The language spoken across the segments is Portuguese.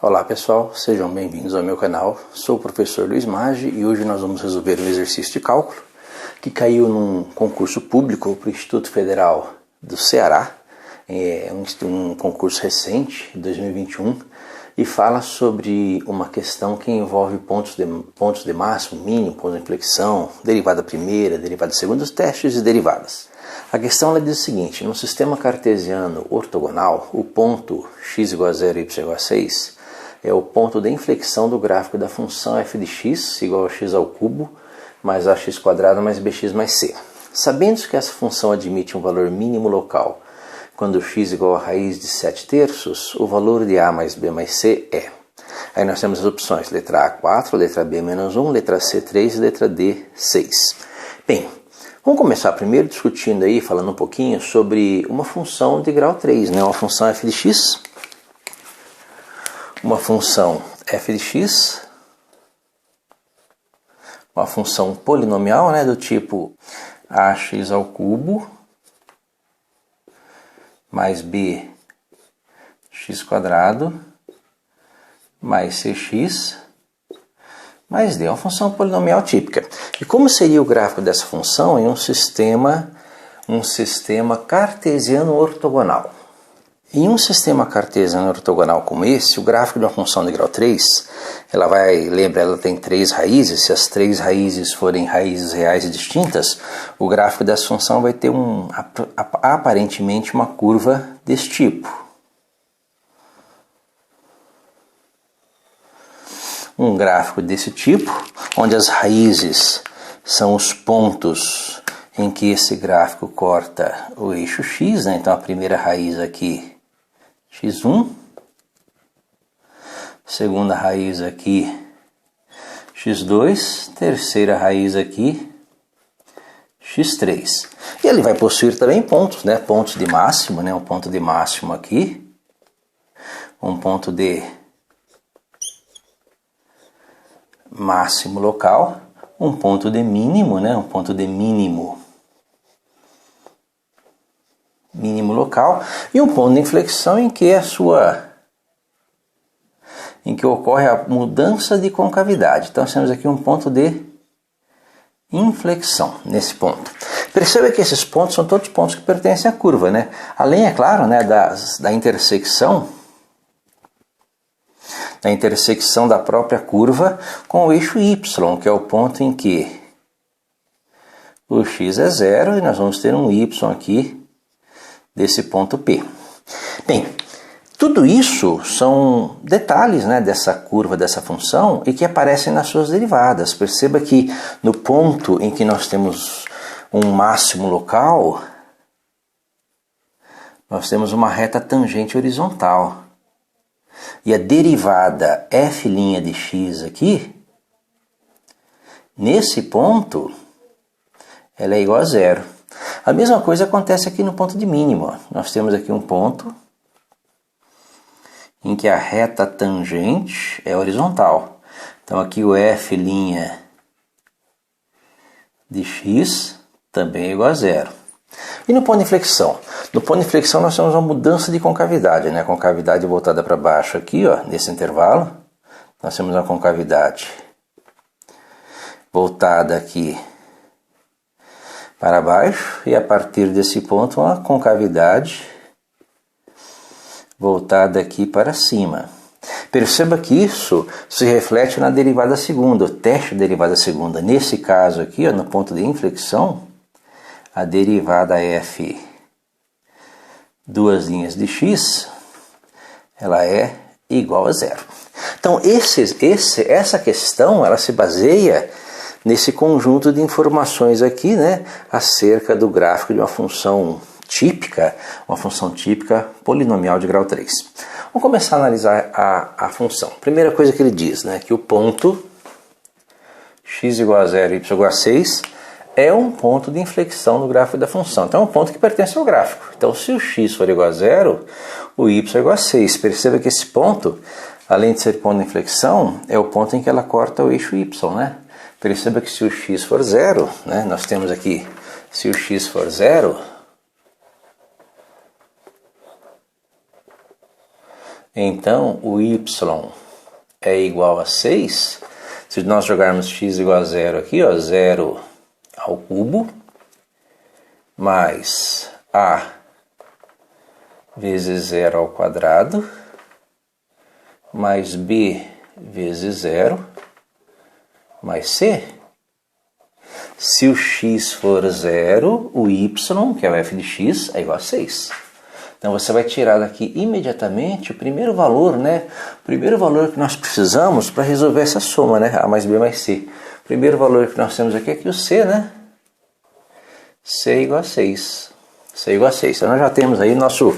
Olá pessoal, sejam bem-vindos ao meu canal. Sou o professor Luiz Maggi e hoje nós vamos resolver um exercício de cálculo que caiu num concurso público para o Instituto Federal do Ceará. É um concurso recente, 2021, e fala sobre uma questão que envolve pontos de máximo, mínimo, ponto de inflexão, derivada primeira, derivada segunda, os testes e derivadas. A questão ela diz o seguinte: no sistema cartesiano ortogonal, o ponto x igual a 0 e y igual a 6 é o ponto de inflexão do gráfico da função f de x igual a x ao cubo mais ax quadrado mais bx mais c. Sabendo que essa função admite um valor mínimo local quando x igual a raiz de 7/3, o valor de a mais b mais c é... Aí nós temos as opções, letra A 4, letra B menos 1, letra C 3 e letra D 6. Bem, vamos começar primeiro discutindo aí, falando um pouquinho sobre uma função de grau 3, né? Uma função f de x. Uma função f de x, uma função polinomial, né, do tipo ax ao cubo mais b x quadrado mais cx mais d. É uma função polinomial típica. E como seria o gráfico dessa função em um sistema cartesiano ortogonal? Em um sistema cartesiano ortogonal como esse, o gráfico de uma função de grau 3, ela tem 3 raízes. Se as 3 raízes forem raízes reais e distintas, o gráfico dessa função vai ter aparentemente uma curva desse tipo. Um gráfico desse tipo, onde as raízes são os pontos em que esse gráfico corta o eixo x, né? Então a primeira raiz aqui, x1, segunda raiz aqui, x2, terceira raiz aqui, x3. E ele vai possuir também pontos, né? Pontos de máximo, né? Um ponto de máximo aqui, um ponto de máximo local, um ponto de mínimo, né? Um ponto de mínimo local e um ponto de inflexão em que ocorre a mudança de concavidade. Então temos aqui um ponto de inflexão nesse ponto. Perceba que esses pontos são todos pontos que pertencem à curva, né? Além, é claro, né, da intersecção da própria curva com o eixo y, que é o ponto em que o x é 0 e nós vamos ter um y aqui desse ponto P. Bem, tudo isso são detalhes, né, dessa curva, dessa função, e que aparecem nas suas derivadas. Perceba que no ponto em que nós temos um máximo local, nós temos uma reta tangente horizontal. E a derivada f' de x aqui, nesse ponto, ela é igual a 0. A mesma coisa acontece aqui no ponto de mínimo. Nós temos aqui um ponto em que a reta tangente é horizontal. Então aqui o f' de x também é igual a 0. E no ponto de inflexão? No ponto de inflexão nós temos uma mudança de concavidade, né? A concavidade voltada para baixo aqui, ó, nesse intervalo. Nós temos uma concavidade voltada aqui para baixo e a partir desse ponto uma concavidade voltada aqui para cima. Perceba que isso se reflete na derivada segunda, o teste da derivada segunda. Nesse caso aqui, ó, no ponto de inflexão, a derivada f, duas linhas de x, ela é igual a 0. Então essa questão ela se baseia nesse conjunto de informações aqui, né, acerca do gráfico de uma função típica polinomial de grau 3. Vamos começar a analisar a função. Primeira coisa que ele diz, né, que o ponto x igual a 0 e y igual a 6 é um ponto de inflexão no gráfico da função. Então é um ponto que pertence ao gráfico. Então se o x for igual a 0, o y é igual a 6. Perceba que esse ponto, além de ser ponto de inflexão, é o ponto em que ela corta o eixo y, né? Perceba que se o x for 0, né, nós temos aqui, se o x for 0, Então, o y é igual a 6. Se nós jogarmos x igual a 0 aqui, ó, 0 ao cubo, mais a vezes 0 ao quadrado, mais b vezes 0, mais c. Se o x for 0, o y, que é o f de x, é igual a 6. Então você vai tirar daqui imediatamente o primeiro valor, né? O primeiro valor que nós precisamos para resolver essa soma, né? A mais B mais C. O primeiro valor que nós temos aqui é que o C, né? C é igual a 6. C é igual a 6. Então nós já temos aí nosso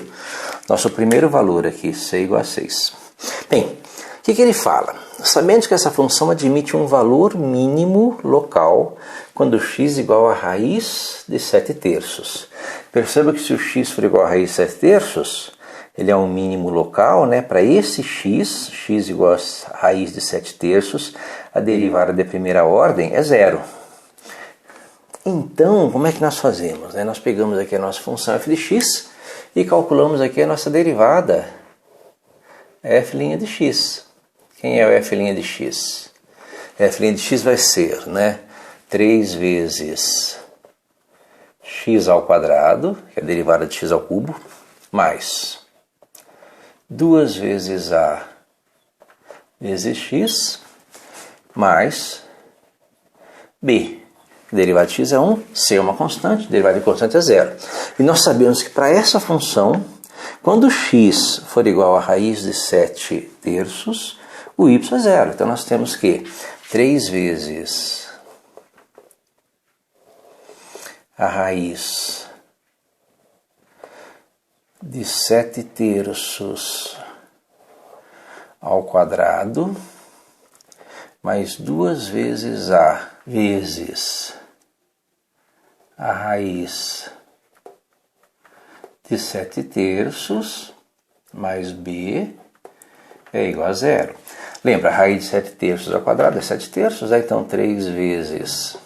primeiro valor aqui, C é igual a 6. Bem, o que ele fala? Sabendo que essa função admite um valor mínimo local quando x é igual a raiz de 7 terços. Perceba que se o x for igual a raiz de 7 terços, ele é um mínimo local, né? Para esse x igual a raiz de 7 terços, a derivada de primeira ordem é 0. Então, como é que nós fazemos? Nós pegamos aqui a nossa função f de x e calculamos aqui a nossa derivada f' de x. Quem é o f' de x? F' de x vai ser, né, 3 vezes x ao quadrado, que é a derivada de x ao cubo, mais 2 vezes a vezes x, mais b. A derivada de x é 1, c é uma constante, a derivada de constante é 0. E nós sabemos que para essa função, quando x for igual a raiz de 7 terços, o y é 0. Então nós temos que 3 vezes a raiz de 7 terços ao quadrado, mais 2 vezes a vezes a raiz de 7 terços, mais b é igual a 0. Lembra, a raiz de 7 terços ao quadrado é 7 terços, então 3 vezes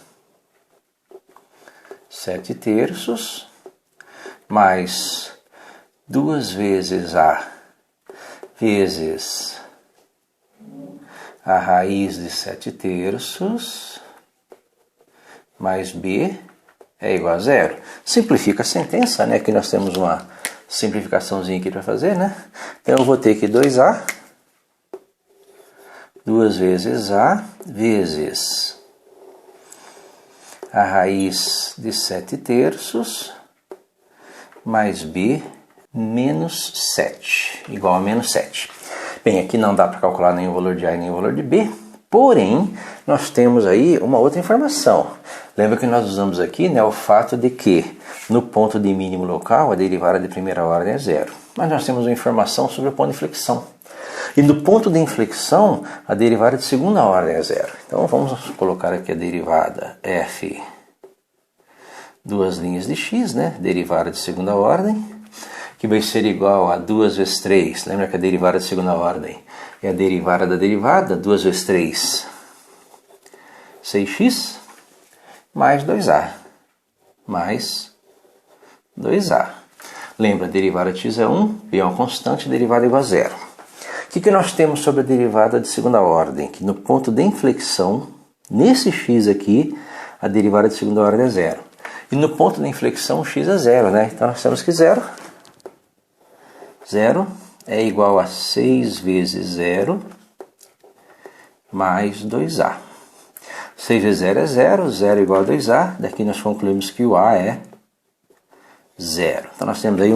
7 terços, mais 2 vezes a vezes a raiz de 7 terços, mais b é igual a 0. Simplifica a sentença, né? Aqui nós temos uma simplificaçãozinha aqui para fazer, né? Então eu vou ter que 2a, 2 vezes a vezes a raiz de 7 terços, mais b menos 7, igual a menos 7. Bem, aqui não dá para calcular nem o valor de a e nem o valor de b, porém, nós temos aí uma outra informação. Lembra que nós usamos aqui, né, o fato de que no ponto de mínimo local a derivada de primeira ordem é 0. Mas nós temos uma informação sobre o ponto de inflexão. E no ponto de inflexão, a derivada de segunda ordem é 0. Então vamos colocar aqui a derivada f, duas linhas de x, né, derivada de segunda ordem, que vai ser igual a 2 vezes 3. Lembra que a derivada de segunda ordem é a derivada da derivada, 2 vezes 3, 6x, mais 2a, mais 2a. Lembra, a derivada de x é 1, b é uma constante, derivada é igual a 0. O que nós temos sobre a derivada de segunda ordem? Que no ponto de inflexão, nesse x aqui, a derivada de segunda ordem é 0. E no ponto de inflexão, o x é 0, né? Então nós temos que 0 é igual a 6 vezes 0 mais 2a. 6 vezes 0 é 0, 0 é igual a 2a. Daqui nós concluímos que o a é 0. Então nós temos aí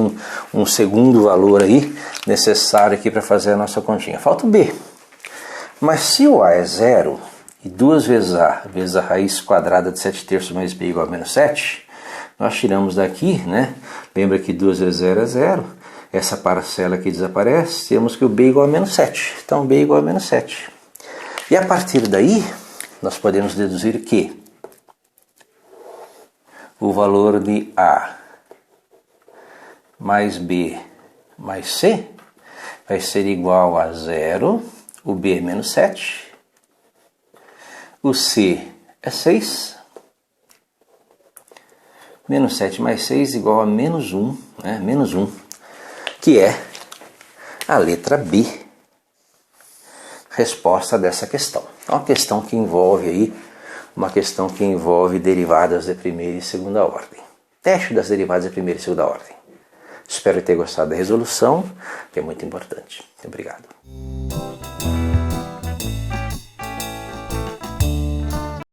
um segundo valor aí necessário aqui para fazer a nossa continha. Falta o b. Mas se o a é 0 e 2 vezes a vezes a raiz quadrada de 7 terços mais b igual a menos 7, nós tiramos daqui, né? Lembra que 2 vezes 0 é 0. Essa parcela aqui desaparece. Temos que o b igual a menos 7. Então b igual a menos 7. E a partir daí, nós podemos deduzir que o valor de a mais b mais c vai ser igual a 0, o b é menos 7, o c é 6, menos 7 mais 6 igual a menos 1, né? Menos 1, que é a letra B, resposta dessa questão. É uma questão que envolve derivadas de primeira e segunda ordem. Teste das derivadas de primeira e segunda ordem. Espero ter gostado da resolução, que é muito importante. Muito obrigado.